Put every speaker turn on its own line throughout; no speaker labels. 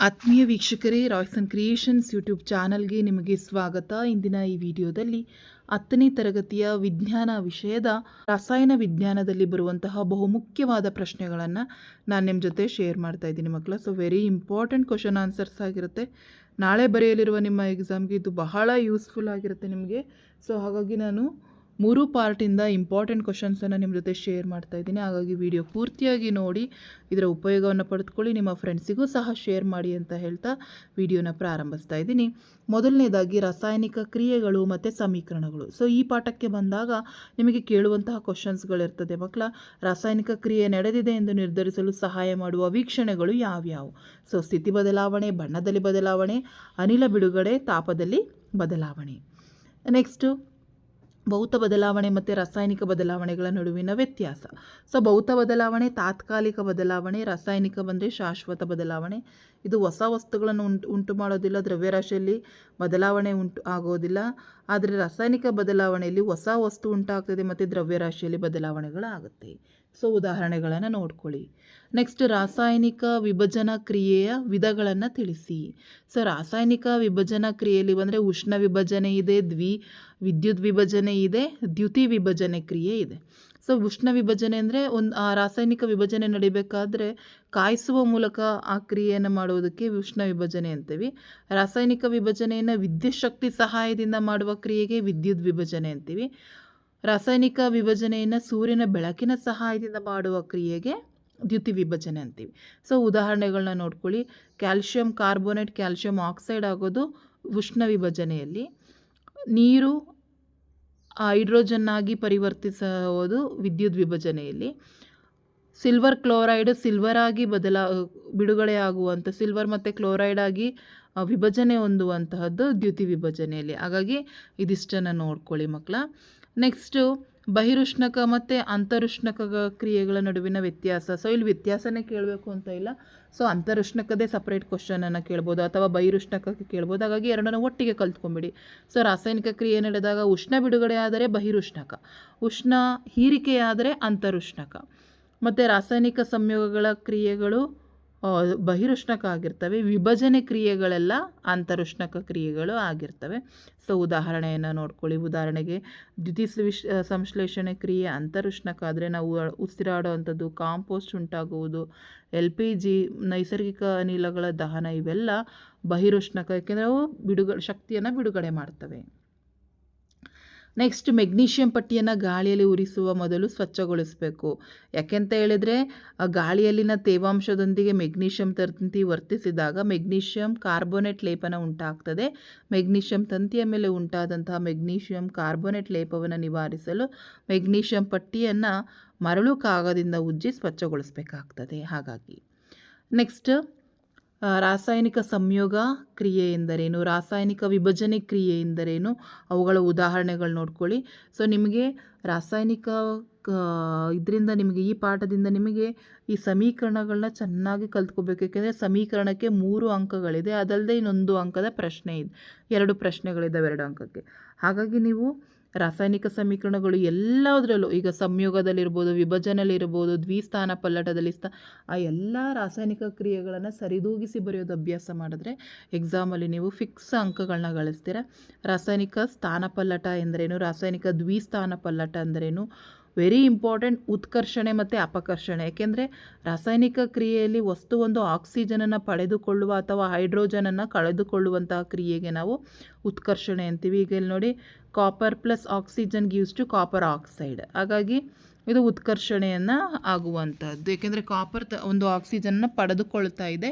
ಆತ್ಮೀಯ ವೀಕ್ಷಕರೇ, Royson creations YouTube ಚಾನಲ್ಗೆ ನಿಮಗೆ ಸ್ವಾಗತ. ಇಂದಿನ ಈ ವಿಡಿಯೋದಲ್ಲಿ 10ನೇ ತರಗತಿಯ ವಿಜ್ಞಾನ ವಿಷಯದ ರಸಾಯನ ವಿಜ್ಞಾನದಲ್ಲಿ ಬರುವಂತಹ ಬಹುಮುಖ್ಯವಾದ ಪ್ರಶ್ನೆಗಳನ್ನು ನಾನು ನಿಮ್ಮ ಜೊತೆ ಶೇರ್ ಮಾಡ್ತಾ ಇದ್ದೀನಿ ಮಕ್ಕಳ. So very important question answers ಆಗಿರುತ್ತೆ. ನಾಳೆ ಬರೆಯಲಿರುವ ನಿಮ್ಮ ಎಕ್ಸಾಮ್ಗೆ ಇದು ಬಹಳ ಯೂಸ್ಫುಲ್ ಆಗಿರುತ್ತೆ ನಿಮಗೆ. ಸೊ ಹಾಗಾಗಿ ನಾನು 3 ಪಾರ್ಟಿಂದ ಇಂಪಾರ್ಟೆಂಟ್ ಕ್ವಶನ್ಸನ್ನು ನಿಮ್ಮ ಜೊತೆ ಶೇರ್ ಮಾಡ್ತಾ ಇದ್ದೀನಿ. ಹಾಗಾಗಿ ವಿಡಿಯೋ ಪೂರ್ತಿಯಾಗಿ ನೋಡಿ ಇದರ ಉಪಯೋಗವನ್ನು ಪಡೆದುಕೊಳ್ಳಿ, ನಿಮ್ಮ ಫ್ರೆಂಡ್ಸಿಗೂ ಸಹ ಶೇರ್ ಮಾಡಿ ಅಂತ ಹೇಳ್ತಾ ವಿಡಿಯೋನ ಪ್ರಾರಂಭಿಸ್ತಾ ಇದ್ದೀನಿ. ಮೊದಲನೇದಾಗಿ ರಾಸಾಯನಿಕ ಕ್ರಿಯೆಗಳು ಮತ್ತು ಸಮೀಕರಣಗಳು. ಸೊ ಈ ಪಾಠಕ್ಕೆ ಬಂದಾಗ ನಿಮಗೆ ಕೇಳುವಂತಹ ಕ್ವಶನ್ಸ್ಗಳಿರ್ತದೆ ಮಕ್ಕಳ. ರಾಸಾಯನಿಕ ಕ್ರಿಯೆ ನಡೆದಿದೆ ಎಂದು ನಿರ್ಧರಿಸಲು ಸಹಾಯ ಮಾಡುವ ವೀಕ್ಷಣೆಗಳು ಯಾವ್ಯಾವು? ಸೊ ಸ್ಥಿತಿ ಬದಲಾವಣೆ, ಬಣ್ಣದಲ್ಲಿ ಬದಲಾವಣೆ, ಅನಿಲ ಬಿಡುಗಡೆ, ತಾಪದಲ್ಲಿ ಬದಲಾವಣೆ. ನೆಕ್ಸ್ಟು ಭೌತ ಬದಲಾವಣೆ ಮತ್ತು ರಾಸಾಯನಿಕ ಬದಲಾವಣೆಗಳ ನಡುವಿನ ವ್ಯತ್ಯಾಸ. ಸೊ ಭೌತ ಬದಲಾವಣೆ ತಾತ್ಕಾಲಿಕ ಬದಲಾವಣೆ, ರಾಸಾಯನಿಕ ಬಂದರೆ ಶಾಶ್ವತ ಬದಲಾವಣೆ. ಇದು ಹೊಸ ವಸ್ತುಗಳನ್ನು ಉಂಟು ಮಾಡೋದಿಲ್ಲ, ದ್ರವ್ಯರಾಶಿಯಲ್ಲಿ ಬದಲಾವಣೆ ಆಗೋದಿಲ್ಲ. ಆದರೆ ರಾಸಾಯನಿಕ ಬದಲಾವಣೆಯಲ್ಲಿ ಹೊಸ ವಸ್ತು ಉಂಟಾಗ್ತದೆ ಮತ್ತು ದ್ರವ್ಯರಾಶಿಯಲ್ಲಿ ಬದಲಾವಣೆಗಳಾಗುತ್ತೆ. ಸೊ ಉದಾಹರಣೆಗಳನ್ನು ನೋಡ್ಕೊಳ್ಳಿ. ನೆಕ್ಸ್ಟ್ ರಾಸಾಯನಿಕ ವಿಭಜನಾ ಕ್ರಿಯೆಯ ವಿಧಗಳನ್ನು ತಿಳಿಸಿ. ಸೊ ರಾಸಾಯನಿಕ ವಿಭಜನಾ ಕ್ರಿಯೆಯಲ್ಲಿ ಬಂದರೆ ಉಷ್ಣ ವಿಭಜನೆ ಇದೆ, ವಿದ್ಯುತ್ ವಿಭಜನೆ ಇದೆ, ದ್ಯುತಿ ವಿಭಜನೆ ಕ್ರಿಯೆ ಇದೆ. ಸೊ ಉಷ್ಣ ವಿಭಜನೆ ಅಂದರೆ ರಾಸಾಯನಿಕ ವಿಭಜನೆ ನಡಿಬೇಕಾದ್ರೆ ಕಾಯಿಸುವ ಮೂಲಕ ಆ ಕ್ರಿಯೆಯನ್ನು ಮಾಡುವುದಕ್ಕೆ ಉಷ್ಣ ವಿಭಜನೆ ಅಂತೀವಿ. ರಾಸಾಯನಿಕ ವಿಭಜನೆಯನ್ನು ವಿದ್ಯುತ್ ಶಕ್ತಿ ಸಹಾಯದಿಂದ ಮಾಡುವ ಕ್ರಿಯೆಗೆ ವಿದ್ಯುತ್ ವಿಭಜನೆ ಅಂತೀವಿ. ರಾಸಾಯನಿಕ ವಿಭಜನೆಯನ್ನು ಸೂರ್ಯನ ಬೆಳಕಿನ ಸಹಾಯದಿಂದ ಮಾಡುವ ಕ್ರಿಯೆಗೆ ದ್ಯುತಿ ವಿಭಜನೆ ಅಂತೀವಿ. ಸೊ ಉದಾಹರಣೆಗಳನ್ನ ನೋಡ್ಕೊಳ್ಳಿ. ಕ್ಯಾಲ್ಶಿಯಂ ಕಾರ್ಬೋನೇಟ್ ಕ್ಯಾಲ್ಶಿಯಂ ಆಕ್ಸೈಡ್ ಆಗೋದು ಉಷ್ಣ ವಿಭಜನೆಯಲ್ಲಿ. ನೀರು ಹೈಡ್ರೋಜನ್ನಾಗಿ ಪರಿವರ್ತಿಸುವುದು ವಿದ್ಯುತ್ ವಿಭಜನೆಯಲ್ಲಿ. ಸಿಲ್ವರ್ ಕ್ಲೋರೈಡ್ ಸಿಲ್ವರ್ ಆಗಿ ಬಿಡುಗಡೆಯಾಗುವಂಥ ಸಿಲ್ವರ್ ಮತ್ತು ಕ್ಲೋರೈಡ್ ಆಗಿ ವಿಭಜನೆ ಹೊಂದುವಂತಹದ್ದು ದ್ಯುತಿ ವಿಭಜನೆಯಲ್ಲಿ. ಹಾಗಾಗಿ ಇದಿಷ್ಟನ್ನು ನೋಡ್ಕೊಳ್ಳಿ ಮಕ್ಕಳ. ನೆಕ್ಸ್ಟು ಬಹಿರುಷ್ಣಕ ಮತ್ತು ಅಂತರುಷ್ಣಕ ಕ್ರಿಯೆಗಳ ನಡುವಿನ ವ್ಯತ್ಯಾಸ. ಸೊ ಇಲ್ಲಿ ವ್ಯತ್ಯಾಸನೇ ಕೇಳಬೇಕು ಅಂತ ಇಲ್ಲ. ಸೊ ಅಂತರುಷ್ಣಕದೇ ಸಪ್ರೇಟ್ ಕ್ವಶನನ್ನು ಕೇಳ್ಬೋದು ಅಥವಾ ಬಹಿರುಷ್ಣಕಕ್ಕೆ ಕೇಳ್ಬೋದು. ಹಾಗಾಗಿ ಎರಡನ್ನೂ ಒಟ್ಟಿಗೆ ಕಲ್ತ್ಕೊಂಬಿಡಿ. ಸೊ ರಾಸಾಯನಿಕ ಕ್ರಿಯೆ ನಡೆದಾಗ ಉಷ್ಣ ಬಿಡುಗಡೆ ಆದರೆ ಬಹಿರುಷ್ಣಕ, ಉಷ್ಣ ಹೀರಿಕೆಯಾದರೆ ಅಂತರುಷ್ಣಕ. ಮತ್ತು ರಾಸಾಯನಿಕ ಸಂಯೋಗಗಳ ಕ್ರಿಯೆಗಳು ಬಹಿರುಷ್ಣಕ ಆಗಿರ್ತವೆ. ವಿಭಜನೆ ಕ್ರಿಯೆಗಳೆಲ್ಲ ಅಂತರುಷ್ಣಕ ಕ್ರಿಯೆಗಳು ಆಗಿರ್ತವೆ. ಸೊ ಉದಾಹರಣೆಯನ್ನು ನೋಡ್ಕೊಳ್ಳಿ. ಉದಾಹರಣೆಗೆ ಸಂಶ್ಲೇಷಣೆ ಕ್ರಿಯೆ ಅಂತರುಷ್ಣಕ ಆದರೆ ನಾವು ಉಸಿರಾಡುವಂಥದ್ದು, ಕಾಂಪೋಸ್ಟ್ ಉಂಟಾಗುವುದು, LPG ನೈಸರ್ಗಿಕ ಅನಿಲಗಳ ದಹನ ಇವೆಲ್ಲ ಬಹಿರುಷ್ಣಕ, ಯಾಕೆಂದರೆ ಅವು ಶಕ್ತಿಯನ್ನು ಬಿಡುಗಡೆ ಮಾಡ್ತವೆ. ನೆಕ್ಸ್ಟ್ ಮೆಗ್ನೀಷಿಯಂ ಪಟ್ಟಿಯನ್ನು ಗಾಳಿಯಲ್ಲಿ ಉರಿಸುವ ಮೊದಲು ಸ್ವಚ್ಛಗೊಳಿಸಬೇಕು. ಯಾಕೆಂತ ಹೇಳಿದರೆ ಗಾಳಿಯಲ್ಲಿನ ತೇವಾಂಶದೊಂದಿಗೆ ಮೆಗ್ನೀಷಿಯಂ ತಂತಿ ವರ್ತಿಸಿದಾಗ ಮೆಗ್ನೀಷಿಯಂ ಕಾರ್ಬೋನೇಟ್ ಲೇಪನ ಉಂಟಾಗ್ತದೆ. ಮೆಗ್ನೀಷಿಯಂ ತಂತಿಯ ಮೇಲೆ ಉಂಟಾದಂತಹ ಮೆಗ್ನೀಷಿಯಂ ಕಾರ್ಬೋನೇಟ್ ಲೇಪವನ್ನು ನಿವಾರಿಸಲು ಮೆಗ್ನೀಷಿಯಂ ಪಟ್ಟಿಯನ್ನು ಮರಳು ಕಾಗದಿಂದ ಉಜ್ಜಿ ಸ್ವಚ್ಛಗೊಳಿಸಬೇಕಾಗ್ತದೆ. ಹಾಗಾಗಿ ನೆಕ್ಸ್ಟ್ ರಾಸಾಯನಿಕ ಸಂಯೋಗ ಕ್ರಿಯೆ ಎಂದರೇನು, ರಾಸಾಯನಿಕ ವಿಭಜನೆ ಕ್ರಿಯೆ ಎಂದರೇನು, ಅವುಗಳ ಉದಾಹರಣೆಗಳು ನೋಡ್ಕೊಳ್ಳಿ. ಸೊ ನಿಮಗೆ ರಾಸಾಯನಿಕ ಇದರಿಂದ ನಿಮಗೆ ಈ ಪಾಠದಿಂದ ನಿಮಗೆ ಈ ಸಮೀಕರಣಗಳನ್ನ ಚೆನ್ನಾಗಿ ಕಲ್ತ್ಕೋಬೇಕು. ಏಕೆಂದರೆ ಸಮೀಕರಣಕ್ಕೆ 3 ಅಂಕಗಳಿದೆ, ಅದಲ್ಲದೆ ಇನ್ನೊಂದು ಅಂಕದ ಪ್ರಶ್ನೆ ಇದೆ. 2 ಪ್ರಶ್ನೆಗಳಿದ್ದಾವೆ 2 ಅಂಕಕ್ಕೆ. ಹಾಗಾಗಿ ನೀವು ರಾಸಾಯನಿಕ ಸಮೀಕರಣಗಳು ಎಲ್ಲದರಲ್ಲೂ, ಈಗ ಸಂಯೋಗದಲ್ಲಿರ್ಬೋದು, ವಿಭಜನೆಯಲ್ಲಿರ್ಬೋದು, ದ್ವಿಸ್ಥಾನ ಪಲ್ಲಟದಲ್ಲಿ ಆ ಎಲ್ಲ ರಾಸಾಯನಿಕ ಕ್ರಿಯೆಗಳನ್ನು ಸರಿದೂಗಿಸಿ ಬರೆಯೋದು ಅಭ್ಯಾಸ ಮಾಡಿದ್ರೆ ಎಕ್ಸಾಮಲ್ಲಿ ನೀವು ಫಿಕ್ಸ್ ಅಂಕಗಳನ್ನ ಗಳಿಸ್ತೀರ. ರಾಸಾಯನಿಕ ಸ್ಥಾನ ಪಲ್ಲಟ ಎಂದರೇನು, ರಾಸಾಯನಿಕ ದ್ವಿಸ್ಥಾನ ಪಲ್ಲಟ ಅಂದರೇನು, ವೆರಿ ಇಂಪಾರ್ಟೆಂಟ್. ಉತ್ಕರ್ಷಣೆ ಮತ್ತು ಅಪಕರ್ಷಣೆ. ಏಕೆಂದರೆ ರಾಸಾಯನಿಕ ಕ್ರಿಯೆಯಲ್ಲಿ ವಸ್ತುವೊಂದು ಆಕ್ಸಿಜನನ್ನು ಪಡೆದುಕೊಳ್ಳುವ ಅಥವಾ ಹೈಡ್ರೋಜನನ್ನು ಕಳೆದುಕೊಳ್ಳುವಂತಹ ಕ್ರಿಯೆಗೆ ನಾವು ಉತ್ಕರ್ಷಣೆ ಅಂತೀವಿ. ಈಗ ಇಲ್ಲಿ ನೋಡಿ, copper plus oxygen gives to copper oxide. ಹಾಗಾಗಿ ಇದು ಉತ್ಕರ್ಷಣೆಯನ್ನು ಆಗುವಂಥದ್ದು. ಏಕೆಂದರೆ ಕಾಪರ್ ಒಂದು ಆಕ್ಸಿಜನ್ನ ಪಡೆದುಕೊಳ್ತಾ ಇದೆ,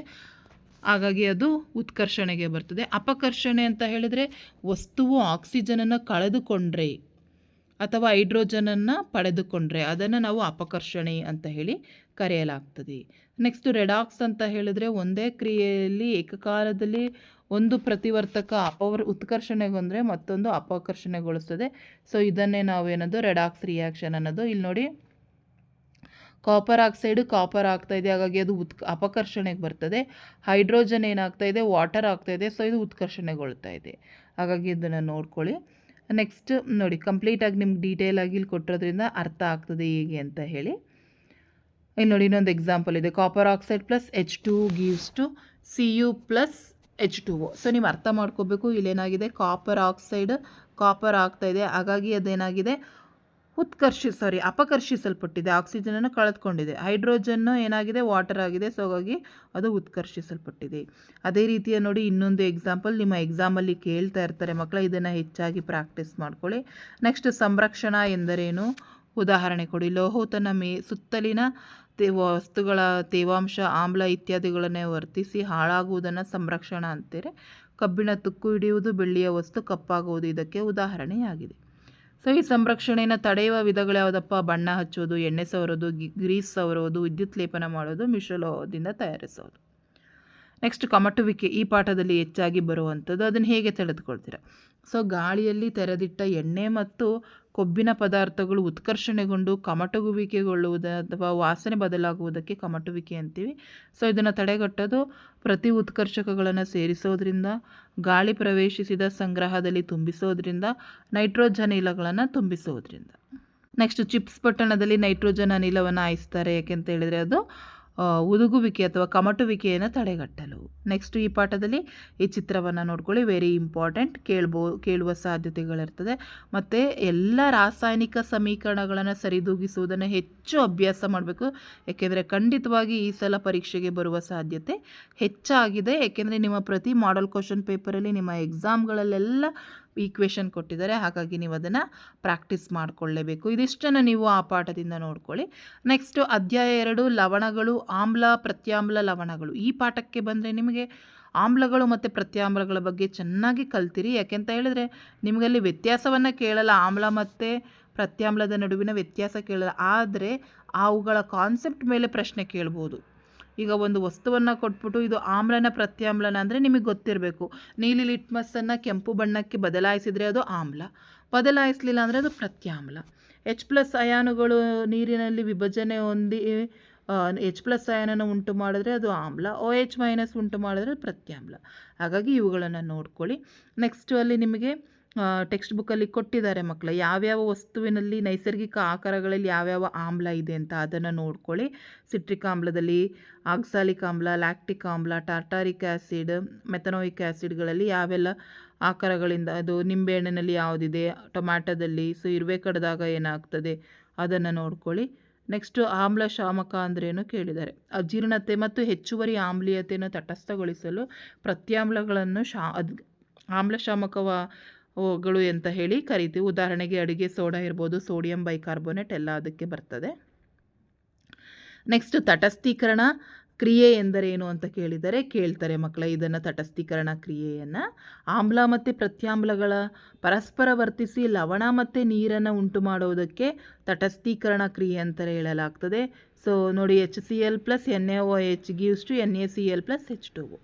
ಹಾಗಾಗಿ ಅದು ಉತ್ಕರ್ಷಣೆಗೆ ಬರ್ತದೆ. ಅಪಕರ್ಷಣೆ ಅಂತ ಹೇಳಿದರೆ ವಸ್ತುವು ಆಕ್ಸಿಜನನ್ನು ಕಳೆದುಕೊಂಡ್ರೆ ಅಥವಾ ಹೈಡ್ರೋಜನನ್ನು ಪಡೆದುಕೊಂಡ್ರೆ ಅದನ್ನು ನಾವು ಅಪಕರ್ಷಣೆ ಅಂತ ಹೇಳಿ ಕರೆಯಲಾಗ್ತದೆ. ನೆಕ್ಸ್ಟ್ ರೆಡಾಕ್ಸ್ ಅಂತ ಹೇಳಿದರೆ ಒಂದೇ ಕ್ರಿಯೆಯಲ್ಲಿ ಏಕಕಾಲದಲ್ಲಿ ಒಂದು ಪ್ರತಿವರ್ತಕ ಉತ್ಕರ್ಷಣೆಗೊಂಡ್ರೆ ಮತ್ತೊಂದು ಅಪಕರ್ಷಣೆಗೊಳಿಸ್ತದೆ. ಸೊ ಇದನ್ನೇ ನಾವೇನದು ರೆಡಾಕ್ಸ್ ರಿಯಾಕ್ಷನ್ ಅನ್ನೋದು. ಇಲ್ಲಿ ನೋಡಿ, ಕಾಪರ್ ಆಕ್ಸೈಡು ಕಾಪರ್ ಆಗ್ತಾಯಿದೆ, ಹಾಗಾಗಿ ಅದು ಅಪಕರ್ಷಣೆಗೆ ಬರ್ತದೆ. ಹೈಡ್ರೋಜನ್ ಏನಾಗ್ತಾ ಇದೆ, ವಾಟರ್ ಆಗ್ತಾಯಿದೆ, ಸೊ ಇದು ಉತ್ಕರ್ಷಣೆಗೊಳ್ತಾ ಇದೆ. ಹಾಗಾಗಿ ಇದನ್ನು ನೋಡ್ಕೊಳ್ಳಿ. ನೆಕ್ಸ್ಟ್ ನೋಡಿ, ಕಂಪ್ಲೀಟಾಗಿ ನಿಮ್ಗೆ ಡೀಟೇಲಾಗಿ ಇಲ್ಲಿ ಕೊಟ್ಟಿರೋದ್ರಿಂದ ಅರ್ಥ ಆಗ್ತದೆ ಹೇಗೆ ಅಂತ ಹೇಳಿ. ಇನ್ನು ನೋಡಿ, ಇನ್ನೊಂದು ಎಕ್ಸಾಂಪಲ್ ಇದೆ. Copper oxide plus H2 gives to Cu+H2O. So ನೀವು ಅರ್ಥ ಮಾಡ್ಕೋಬೇಕು, ಇಲ್ಲೇನಾಗಿದೆ ಕಾಪರ್ ಆಗ್ತಾ ಇದೆ, ಹಾಗಾಗಿ ಅದೇನಾಗಿದೆ ಅಪಕರ್ಷಿಸಲ್ಪಟ್ಟಿದೆ, ಆಕ್ಸಿಜನನ್ನು ಕಳೆದುಕೊಂಡಿದೆ. ಹೈಡ್ರೋಜನ್ನು ಏನಾಗಿದೆ ವಾಟರ್ ಆಗಿದೆ, ಸೊ ಹಾಗಾಗಿ ಅದು ಉತ್ಕರ್ಷಿಸಲ್ಪಟ್ಟಿದೆ. ಅದೇ ರೀತಿಯ ನೋಡಿ ಇನ್ನೊಂದು ಎಕ್ಸಾಂಪಲ್ ನಿಮ್ಮ ಎಕ್ಸಾಮಲ್ಲಿ ಕೇಳ್ತಾ ಇರ್ತಾರೆ ಮಕ್ಕಳ, ಇದನ್ನು ಹೆಚ್ಚಾಗಿ ಪ್ರಾಕ್ಟೀಸ್ ಮಾಡ್ಕೊಳ್ಳಿ. ನೆಕ್ಸ್ಟ್ ಸಂರಕ್ಷಣಾ ಎಂದರೇನು, ಉದಾಹರಣೆ ಕೊಡಿ. ಲೋಹವು ತನ್ನ ಸುತ್ತಲಿನ ವಸ್ತುಗಳ ತೇವಾಂಶ, ಆಮ್ಲ ಇತ್ಯಾದಿಗಳನ್ನೇ ವರ್ತಿಸಿ ಹಾಳಾಗುವುದನ್ನು ಸಂರಕ್ಷಣಾ ಅಂತಾರೆ. ಕಬ್ಬಿಣ ತುಕ್ಕು ಹಿಡಿಯುವುದು, ಬೆಳ್ಳಿಯ ವಸ್ತು ಕಪ್ಪಾಗುವುದು ಇದಕ್ಕೆ ಉದಾಹರಣೆಯಾಗಿದೆ. ಸೊ ಈ ಸಂರಕ್ಷಣೆಯನ್ನು ತಡೆಯುವ ವಿಧಗಳು ಯಾವುದಪ್ಪ, ಬಣ್ಣ ಹಚ್ಚೋದು, ಎಣ್ಣೆ ಸವರೋದು, ಗ್ರೀಸ್ ಸವರೋದು, ವಿದ್ಯುತ್ ಲೇಪನ ಮಾಡೋದು, ಮಿಶ್ರಲೋಹದಿಂದ ತಯಾರಿಸೋದು. ನೆಕ್ಸ್ಟ್ ಕಮಟುವಿಕೆ, ಈ ಪಾಠದಲ್ಲಿ ಹೆಚ್ಚಾಗಿ ಬರುವಂಥದ್ದು, ಅದನ್ನು ಹೇಗೆ ತಿಳಿದುಕೊಳ್ತೀರಾ. ಸೊ ಗಾಳಿಯಲ್ಲಿ ತೆರೆದಿಟ್ಟ ಎಣ್ಣೆ ಮತ್ತು ಕೊಬ್ಬಿನ ಪದಾರ್ಥಗಳು ಉತ್ಕರ್ಷಣೆಗೊಂಡು ಕಮಟುವಿಕೆಗೊಳ್ಳುವುದು ಅಥವಾ ವಾಸನೆ ಬದಲಾಗುವುದಕ್ಕೆ ಕಮಟುವಿಕೆ ಅಂತೀವಿ. ಸೊ ಇದನ್ನು ತಡೆಗಟ್ಟೋದು ಪ್ರತಿ ಉತ್ಕರ್ಷಕಗಳನ್ನು ಸೇರಿಸೋದ್ರಿಂದ, ಗಾಳಿ ಪ್ರವೇಶಿಸಿದ ಸಂಗ್ರಹದಲ್ಲಿ ತುಂಬಿಸೋದ್ರಿಂದ, ನೈಟ್ರೋಜನ್ ಅನಿಲಗಳನ್ನು ತುಂಬಿಸೋದ್ರಿಂದ. ನೆಕ್ಸ್ಟ್ ಚಿಪ್ಸ್ ಪಟ್ಟಣದಲ್ಲಿ ನೈಟ್ರೋಜನ್ ಅನಿಲವನ್ನು ಹಾಯಿಸ್ತಾರೆ, ಯಾಕೆಂತ ಹೇಳಿದರೆ ಅದು ಉದುಗುವಿಕೆ ಅಥವಾ ಕಮಟುವಿಕೆಯನ್ನು ತಡೆಗಟ್ಟಲು. ನೆಕ್ಸ್ಟ್ ಈ ಪಾಠದಲ್ಲಿ ಈ ಚಿತ್ರವನ್ನು ನೋಡ್ಕೊಳ್ಳಿ, ವೆರಿ ಇಂಪಾರ್ಟೆಂಟ್, ಕೇಳುವ ಸಾಧ್ಯತೆಗಳಿರ್ತದೆ. ಮತ್ತು ಎಲ್ಲ ರಾಸಾಯನಿಕ ಸಮೀಕರಣಗಳನ್ನು ಸರಿದೂಗಿಸುವುದನ್ನು ಹೆಚ್ಚು ಅಭ್ಯಾಸ ಮಾಡಬೇಕು, ಏಕೆಂದರೆ ಖಂಡಿತವಾಗಿ ಈ ಸಲ ಪರೀಕ್ಷೆಗೆ ಬರುವ ಸಾಧ್ಯತೆ ಹೆಚ್ಚಾಗಿದೆ. ಏಕೆಂದರೆ ನಿಮ್ಮ ಪ್ರತಿ ಮಾಡೆಲ್ ಕ್ವಶನ್ ಪೇಪರಲ್ಲಿ ನಿಮ್ಮ ಎಕ್ಸಾಮ್ಗಳಲ್ಲೆಲ್ಲ ಈಕ್ವೇಷನ್ ಕೊಟ್ಟಿದ್ದಾರೆ, ಹಾಗಾಗಿ ನೀವು ಅದನ್ನು ಪ್ರಾಕ್ಟೀಸ್ ಮಾಡಿಕೊಳ್ಳೇಬೇಕು. ಇದಿಷ್ಟನ್ನು ನೀವು ಆ ಪಾಠದಿಂದ ನೋಡ್ಕೊಳ್ಳಿ. ನೆಕ್ಸ್ಟು ಅಧ್ಯಾಯ 2 ಲವಣಗಳು, ಆಮ್ಲ ಪ್ರತ್ಯಾಮ್ಲ ಲವಣಗಳು. ಈ ಪಾಠಕ್ಕೆ ಬಂದರೆ ನಿಮಗೆ ಆಮ್ಲಗಳು ಮತ್ತು ಪ್ರತ್ಯಾಮ್ಲಗಳ ಬಗ್ಗೆ ಚೆನ್ನಾಗಿ ಕಲ್ತಿರಿ. ಯಾಕೆಂತ ಹೇಳಿದ್ರೆ ನಿಮಗಲ್ಲಿ ವ್ಯತ್ಯಾಸವನ್ನು ಕೇಳಲ್ಲ, ಆಮ್ಲ ಮತ್ತು ಪ್ರತ್ಯಾಮ್ಲದ ನಡುವಿನ ವ್ಯತ್ಯಾಸ ಕೇಳಲ್ಲ, ಆದರೆ ಅವುಗಳ ಕಾನ್ಸೆಪ್ಟ್ ಮೇಲೆ ಪ್ರಶ್ನೆ ಕೇಳ್ಬೋದು. ಈಗ ಒಂದು ವಸ್ತುವನ್ನು ಕೊಟ್ಬಿಟ್ಟು ಇದು ಆಮ್ಲನ ಪ್ರತ್ಯಾಮ್ಲನ ಅಂದರೆ ನಿಮಗೆ ಗೊತ್ತಿರಬೇಕು. ನೀಲಿ ಲಿಟ್ಮಸ್ಸನ್ನು ಕೆಂಪು ಬಣ್ಣಕ್ಕೆ ಬದಲಾಯಿಸಿದರೆ ಅದು ಆಮ್ಲ, ಬದಲಾಯಿಸಲಿಲ್ಲ ಅಂದರೆ ಅದು ಪ್ರತ್ಯಾಮ್ಲ. H+ ಅಯಾನುಗಳು ನೀರಿನಲ್ಲಿ ವಿಭಜನೆ ಹೊಂದಿ H+ ಅಯಾನನ್ನು ಉಂಟು ಮಾಡಿದ್ರೆ ಅದು ಆಮ್ಲ, OH- ಉಂಟು ಮಾಡಿದ್ರೆ ಪ್ರತ್ಯಾಮ್ಲ. ಹಾಗಾಗಿ ಇವುಗಳನ್ನು ನೋಡ್ಕೊಳ್ಳಿ. ನೆಕ್ಸ್ಟು ಅಲ್ಲಿ ನಿಮಗೆ ಟೆಕ್ಸ್ಟ್ ಬುಕ್ಕಲ್ಲಿ ಕೊಟ್ಟಿದ್ದಾರೆ ಮಕ್ಕಳ, ಯಾವ್ಯಾವ ವಸ್ತುವಿನಲ್ಲಿ ನೈಸರ್ಗಿಕ ಆಕಾರಗಳಲ್ಲಿ ಯಾವ್ಯಾವ ಆಮ್ಲ ಇದೆ ಅಂತ ಅದನ್ನು ನೋಡ್ಕೊಳ್ಳಿ. ಸಿಟ್ರಿಕ್ ಆಮ್ಲದಲ್ಲಿ ಆಕ್ಸಾಲಿಕ್ ಆಮ್ಲ, ಲ್ಯಾಕ್ಟಿಕ್ ಆಮ್ಲ, ಟಾರ್ಟಾರಿಕ್ ಆ್ಯಸಿಡ್, ಮೆಥನೋಯಿಕ್ ಆ್ಯಸಿಡ್ಗಳಲ್ಲಿ ಯಾವೆಲ್ಲ ಆಕಾರಗಳಿಂದ, ಅದು ನಿಂಬೆಹಣ್ಣಿನಲ್ಲಿ ಯಾವುದಿದೆ, ಟೊಮ್ಯಾಟೋದಲ್ಲಿ, ಸೊ ಇರುವೆ ಕಡ್ದಾಗ ಏನಾಗ್ತದೆ ಅದನ್ನು ನೋಡ್ಕೊಳ್ಳಿ. ನೆಕ್ಸ್ಟು ಆಮ್ಲ ಶಾಮಕ ಅಂದ್ರೇನು ಕೇಳಿದ್ದಾರೆ. ಅಜೀರ್ಣತೆ ಮತ್ತು ಹೆಚ್ಚುವರಿ ಆಮ್ಲೀಯತೆಯನ್ನು ತಟಸ್ಥಗೊಳಿಸಲು ಪ್ರತ್ಯಾಮ್ಲಗಳನ್ನು ಆಮ್ಲ ಶಾಮಕಗಳು ಅಂತ ಹೇಳಿ ಕರಿತೀವಿ. ಉದಾಹರಣೆಗೆ ಅಡುಗೆ ಸೋಡಾ ಇರ್ಬೋದು, ಸೋಡಿಯಂ ಬೈಕಾರ್ಬೋನೇಟ್ ಎಲ್ಲ ಅದಕ್ಕೆ ಬರ್ತದೆ. ನೆಕ್ಸ್ಟ್ ತಟಸ್ಥೀಕರಣ ಕ್ರಿಯೆ ಎಂದರೇನು ಅಂತ ಕೇಳ್ತಾರೆ ಮಕ್ಕಳ. ಇದನ್ನು ತಟಸ್ಥೀಕರಣ ಕ್ರಿಯೆಯನ್ನು ಆಮ್ಲ ಮತ್ತು ಪ್ರತ್ಯಾಮ್ಲಗಳ ಪರಸ್ಪರ ವರ್ತಿಸಿ ಲವಣ ಮತ್ತು ನೀರನ್ನು ಉಂಟು ಮಾಡುವುದಕ್ಕೆ ತಟಸ್ಥೀಕರಣ ಕ್ರಿಯೆ ಅಂತ ಹೇಳಲಾಗ್ತದೆ. ಸೊ ನೋಡಿ, HCl + NaOH gives to NaCl + H2O.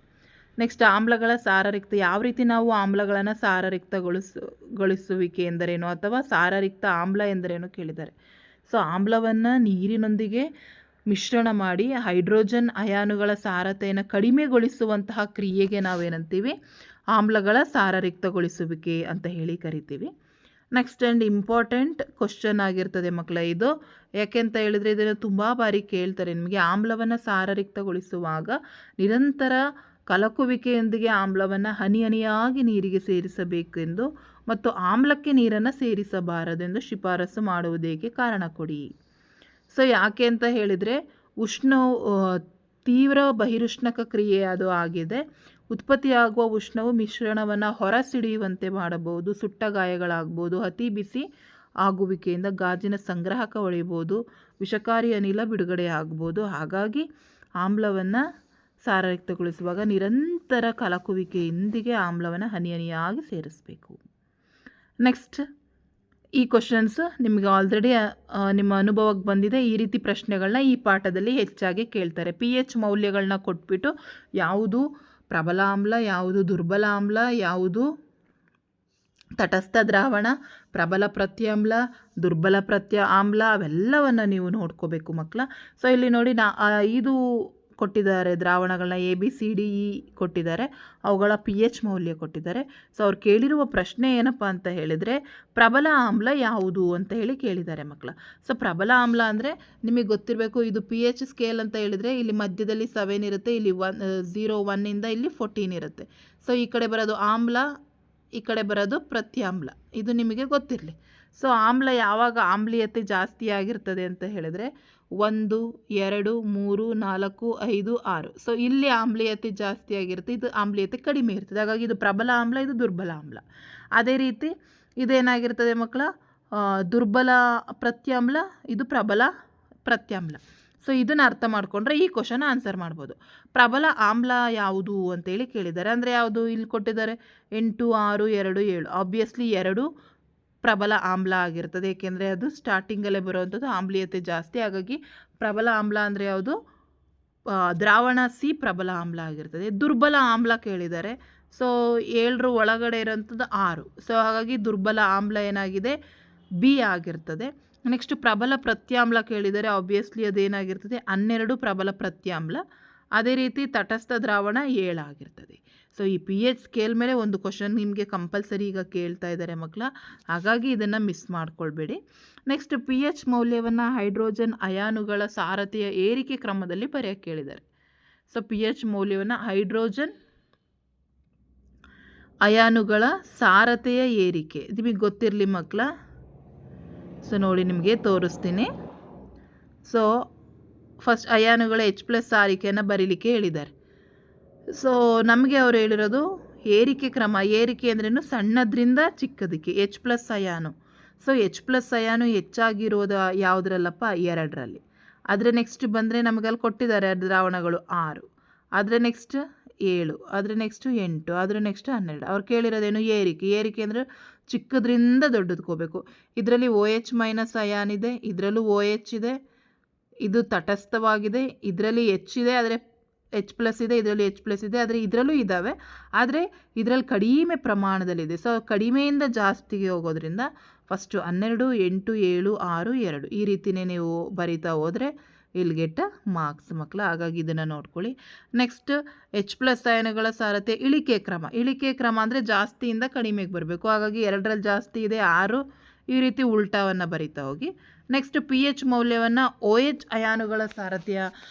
Next ಆಮ್ಲಗಳ ಸಾರರಿಕ್ತ, ಯಾವ ರೀತಿ ನಾವು ಆಮ್ಲಗಳನ್ನು ಸಾರರಿಕ್ತಗೊಳಿಸುವಿಕೆ ಎಂದರೇನು ಅಥವಾ ಸಾರರಿಕ್ತ ಆಮ್ಲ ಎಂದರೇನು ಕೇಳಿದ್ದಾರೆ. ಸೊ ಆಮ್ಲವನ್ನು ನೀರಿನೊಂದಿಗೆ ಮಿಶ್ರಣ ಮಾಡಿ ಹೈಡ್ರೋಜನ್ ಅಯಾನುಗಳ ಸಾರತೆಯನ್ನು ಕಡಿಮೆಗೊಳಿಸುವಂತಹ ಕ್ರಿಯೆಗೆ ನಾವೇನಂತೀವಿ, ಆಮ್ಲಗಳ ಸಾರರಿಕ್ತಗೊಳಿಸುವಿಕೆ ಅಂತ ಹೇಳಿ ಕರಿತೀವಿ. ನೆಕ್ಸ್ಟ್ ಆ್ಯಂಡ್ ಇಂಪಾರ್ಟೆಂಟ್ ಕ್ವಶನ್ ಆಗಿರ್ತದೆ ಮಕ್ಕಳ ಇದು. ಯಾಕೆಂತ ಹೇಳಿದರೆ ಇದನ್ನು ತುಂಬ ಬಾರಿ ಕೇಳ್ತಾರೆ ನಿಮಗೆ. ಆಮ್ಲವನ್ನು ಸಾರರಿಕ್ತಗೊಳಿಸುವಾಗ ನಿರಂತರ ಕಲಕುವಿಕೆಯೊಂದಿಗೆ ಆಮ್ಲವನ್ನು ಹನಿಯಾಗಿ ನೀರಿಗೆ ಸೇರಿಸಬೇಕೆಂದು ಮತ್ತು ಆಮ್ಲಕ್ಕೆ ನೀರನ್ನು ಸೇರಿಸಬಾರದೆಂದು ಶಿಫಾರಸು ಮಾಡುವುದೇಕೆ, ಕಾರಣ ಕೊಡಿ. ಸೊ ಯಾಕೆ ಅಂತ ಹೇಳಿದರೆ ತೀವ್ರ ಬಹಿರುಷ್ಣಕ ಕ್ರಿಯೆ ಅದು ಆಗಿದೆ. ಉತ್ಪತ್ತಿಯಾಗುವ ಉಷ್ಣವು ಮಿಶ್ರಣವನ್ನು ಹೊರಸಿಡಿಯುವಂತೆ ಮಾಡಬಹುದು, ಸುಟ್ಟ ಗಾಯಗಳಾಗ್ಬೋದು, ಅತಿ ಬಿಸಿ ಆಗುವಿಕೆಯಿಂದ ಗಾಜಿನ ಸಂಗ್ರಾಹಕ ಒಡೆಯಬಹುದು, ವಿಷಕಾರಿ ಅನಿಲ ಬಿಡುಗಡೆ ಆಗ್ಬೋದು. ಹಾಗಾಗಿ ಆಮ್ಲವನ್ನು ಸಾರಯುಕ್ತಗೊಳಿಸುವಾಗ ನಿರಂತರ ಕಲಕುವಿಕೆಯೊಂದಿಗೆ ಆಮ್ಲವನ್ನು ಹನಿಯಾಗಿ ಸೇರಿಸಬೇಕು. ನೆಕ್ಸ್ಟ್ ಈ ಕ್ವಶನ್ಸ್ ನಿಮಗೆ ಆಲ್ರೆಡಿ ನಿಮ್ಮ ಅನುಭವಕ್ಕೆ ಬಂದಿದೆ. ಈ ರೀತಿ ಪ್ರಶ್ನೆಗಳನ್ನ ಈ ಪಾಠದಲ್ಲಿ ಹೆಚ್ಚಾಗಿ ಕೇಳ್ತಾರೆ. pH ಮೌಲ್ಯಗಳನ್ನ ಕೊಟ್ಬಿಟ್ಟು ಯಾವುದು ಪ್ರಬಲ ಆಮ್ಲ, ಯಾವುದು ದುರ್ಬಲ ಆಮ್ಲ, ಯಾವುದು ತಟಸ್ಥ ದ್ರಾವಣ, ಪ್ರಬಲ ಪ್ರತ್ಯಾಮ್ಲ, ದುರ್ಬಲ ಆಮ್ಲ, ಅವೆಲ್ಲವನ್ನು ನೀವು ನೋಡ್ಕೋಬೇಕು ಮಕ್ಕಳ. ಸೊ ಇಲ್ಲಿ ನೋಡಿ 5 ಕೊಟ್ಟಿದ್ದಾರೆ ದ್ರಾವಣಗಳನ್ನ ABCDE ಕೊಟ್ಟಿದ್ದಾರೆ, ಅವುಗಳ pH ಮೌಲ್ಯ ಕೊಟ್ಟಿದ್ದಾರೆ. ಸೊ ಅವ್ರು ಕೇಳಿರುವ ಪ್ರಶ್ನೆ ಏನಪ್ಪ ಅಂತ ಹೇಳಿದರೆ ಪ್ರಬಲ ಆಮ್ಲ ಯಾವುದು ಅಂತ ಹೇಳಿ ಕೇಳಿದ್ದಾರೆ ಮಕ್ಕಳ. ಸೊ ಪ್ರಬಲ ಆಮ್ಲ ಅಂದರೆ ನಿಮಗೆ ಗೊತ್ತಿರಬೇಕು, ಇದು pH ಸ್ಕೇಲ್ ಅಂತ ಹೇಳಿದರೆ ಇಲ್ಲಿ ಮಧ್ಯದಲ್ಲಿ 7 ಇರುತ್ತೆ, ಇಲ್ಲಿ 0 1ಇಂದ ಇಲ್ಲಿ 14 ಇರುತ್ತೆ. ಸೊ ಈ ಕಡೆ ಬರೋದು ಆಮ್ಲ, ಈ ಕಡೆ ಬರೋದು ಪ್ರತ್ಯಾಮ್ಲ, ಇದು ನಿಮಗೆ ಗೊತ್ತಿರಲಿ. ಸೊ ಆಮ್ಲ ಯಾವಾಗ ಆಮ್ಲೀಯತೆ ಜಾಸ್ತಿ ಆಗಿರ್ತದೆ ಅಂತ ಹೇಳಿದರೆ 1 2 3 4 5 6. ಸೊ ಇಲ್ಲಿ ಆಮ್ಲೀಯತೆ ಜಾಸ್ತಿ ಆಗಿರುತ್ತೆ, ಇದು ಆಮ್ಲೀಯತೆ ಕಡಿಮೆ ಇರ್ತದೆ. ಹಾಗಾಗಿ ಇದು ಪ್ರಬಲ ಆಮ್ಲ, ಇದು ದುರ್ಬಲ ಆಮ್ಲ. ಅದೇ ರೀತಿ ಇದೇನಾಗಿರ್ತದೆ ಮಕ್ಕಳ, ದುರ್ಬಲ ಪ್ರತ್ಯಾಮ್ಲ, ಇದು ಪ್ರಬಲ ಪ್ರತ್ಯಾಮ್ಲ. ಸೊ ಇದನ್ನು ಅರ್ಥ ಮಾಡಿಕೊಂಡ್ರೆ ಈ ಕ್ವಶನ್ ಆನ್ಸರ್ ಮಾಡ್ಬೋದು. ಪ್ರಬಲ ಆಮ್ಲ ಯಾವುದು ಅಂತೇಳಿ ಕೇಳಿದ್ದಾರೆ. ಅಂದರೆ ಯಾವುದು ಇಲ್ಲಿ ಕೊಟ್ಟಿದ್ದಾರೆ 8 6 2 7. ಆಬ್ವಿಯಸ್ಲಿ 2 ಪ್ರಬಲ ಆಮ್ಲ ಆಗಿರ್ತದೆ, ಏಕೆಂದರೆ ಅದು ಸ್ಟಾರ್ಟಿಂಗಲ್ಲೇ ಬರುವಂಥದ್ದು, ಆಮ್ಲೀಯತೆ ಜಾಸ್ತಿ. ಹಾಗಾಗಿ ಪ್ರಬಲ ಆಮ್ಲ ಅಂದರೆ ಯಾವುದು, ದ್ರಾವಣ C ಪ್ರಬಲ ಆಮ್ಲ ಆಗಿರ್ತದೆ. ದುರ್ಬಲ ಆಮ್ಲ ಕೇಳಿದ್ದಾರೆ. ಸೊ 7 ಒಳಗಡೆ ಇರೋಂಥದ್ದು 6. ಸೊ ಹಾಗಾಗಿ ದುರ್ಬಲ ಆಮ್ಲ ಏನಾಗಿದೆ, B ಆಗಿರ್ತದೆ. ನೆಕ್ಸ್ಟ್ ಪ್ರಬಲ ಪ್ರತ್ಯಾಮ್ಲ ಕೇಳಿದರೆ, ಆಬ್ವಿಯಸ್ಲಿ ಅದೇನಾಗಿರ್ತದೆ 12 ಪ್ರಬಲ ಪ್ರತ್ಯಾಮ್ಲ. ಅದೇ ರೀತಿ ತಟಸ್ಥ ದ್ರಾವಣ 7 ಆಗಿರ್ತದೆ. ಸೊ ಈ pH ಸ್ಕೇಲ್ ಮೇಲೆ ಒಂದು ಕ್ವಶನ್ ನಿಮಗೆ ಕಂಪಲ್ಸರಿ ಈಗ ಕೇಳ್ತಾ ಇದ್ದಾರೆ ಮಕ್ಕಳ, ಹಾಗಾಗಿ ಇದನ್ನು ಮಿಸ್ ಮಾಡ್ಕೊಳ್ಬೇಡಿ. ನೆಕ್ಸ್ಟ್ pH ಮೌಲ್ಯವನ್ನು ಹೈಡ್ರೋಜನ್ ಅಯಾನುಗಳ ಸಾರತೆಯ ಏರಿಕೆ ಕ್ರಮದಲ್ಲಿ ಬರೆಯೋಕ್ಕೆ ಕೇಳಿದ್ದಾರೆ. ಸೊ pH ಮೌಲ್ಯವನ್ನು ಹೈಡ್ರೋಜನ್ ಅಯಾನುಗಳ ಸಾರತೆಯ ಏರಿಕೆ ನಿಮಗೆ ಗೊತ್ತಿರಲಿ ಮಕ್ಕಳ. ಸೊ ನೋಡಿ ನಿಮಗೆ ತೋರಿಸ್ತೀನಿ. ಸೊ ಫಸ್ಟ್ ಅಯಾನುಗಳ H+ ಸಾರಿಕೆಯನ್ನು ಬರೀಲಿಕ್ಕೆ ಹೇಳಿದ್ದಾರೆ. ಸೊ ನಮಗೆ ಅವರು ಹೇಳಿರೋದು ಏರಿಕೆ ಕ್ರಮ. ಏರಿಕೆ ಅಂದ್ರೇನು, ಸಣ್ಣದ್ರಿಂದ ಚಿಕ್ಕದಕ್ಕೆ H+ ಅಯಾನು. ಸೊ H+ ಅಯಾನು ಹೆಚ್ಚಾಗಿರೋದು ಯಾವುದ್ರಲ್ಲಪ್ಪ, 2ರಲ್ಲಿ. ಆದರೆ ನೆಕ್ಸ್ಟ್ ಬಂದರೆ ನಮಗೆ ಅಲ್ಲಿ ಕೊಟ್ಟಿದ್ದಾರೆ ದ್ರಾವಣಗಳು 6, ಆದರೆ ನೆಕ್ಸ್ಟ್ 7, ಆದರೆ ನೆಕ್ಸ್ಟ್ 8, ಆದರೆ ನೆಕ್ಸ್ಟ್ 12. ಅವ್ರು ಕೇಳಿರೋದೇನು, ಏರಿಕೆ. ಏರಿಕೆ ಅಂದರೆ ಚಿಕ್ಕದ್ರಿಂದ ದೊಡ್ಡದಕ್ಕೋಬೇಕು. ಇದರಲ್ಲಿ OH- ಅಯಾನ್ ಇದೆ, ಇದರಲ್ಲೂ OH ಇದೆ, ಇದು ತಟಸ್ಥವಾಗಿದೆ. ಇದರಲ್ಲಿ H ಇದೆ, ಆದರೆ H+ ಇದೆ, ಇದರಲ್ಲಿ H+ ಇದೆ, ಆದರೆ ಇದರಲ್ಲೂ ಇದ್ದಾವೆ, ಆದರೆ ಇದರಲ್ಲಿ ಕಡಿಮೆ ಪ್ರಮಾಣದಲ್ಲಿದೆ. ಸೊ ಕಡಿಮೆಯಿಂದ ಜಾಸ್ತಿಗೆ ಹೋಗೋದ್ರಿಂದ ಫಸ್ಟು 12 8 7 6 2 ಈ ರೀತಿಯೇ ನೀವು ಬರಿತಾ ಹೋದರೆ ಇಲ್ಲಿ ಗೆಟ್ಟ ಮಾರ್ಕ್ಸ್ ಮಕ್ಕಳ. ಹಾಗಾಗಿ ಇದನ್ನು ನೋಡ್ಕೊಳ್ಳಿ. ನೆಕ್ಸ್ಟ್ H+ ಅಯಾನುಗಳ ಸಾರತೆ ಇಳಿಕೆ ಕ್ರಮ. ಇಳಿಕೆ ಕ್ರಮ ಅಂದರೆ ಜಾಸ್ತಿಯಿಂದ ಕಡಿಮೆಗೆ ಬರಬೇಕು. ಹಾಗಾಗಿ 2ರಲ್ಲಿ ಜಾಸ್ತಿ ಇದೆ 6, ಈ ರೀತಿ ಉಲ್ಟಾವನ್ನು ಬರಿತಾ ಹೋಗಿ. ನೆಕ್ಸ್ಟ್ pH ಮೌಲ್ಯವನ್ನು OH ಅಯಾನುಗಳ ಸಾರತೆಯ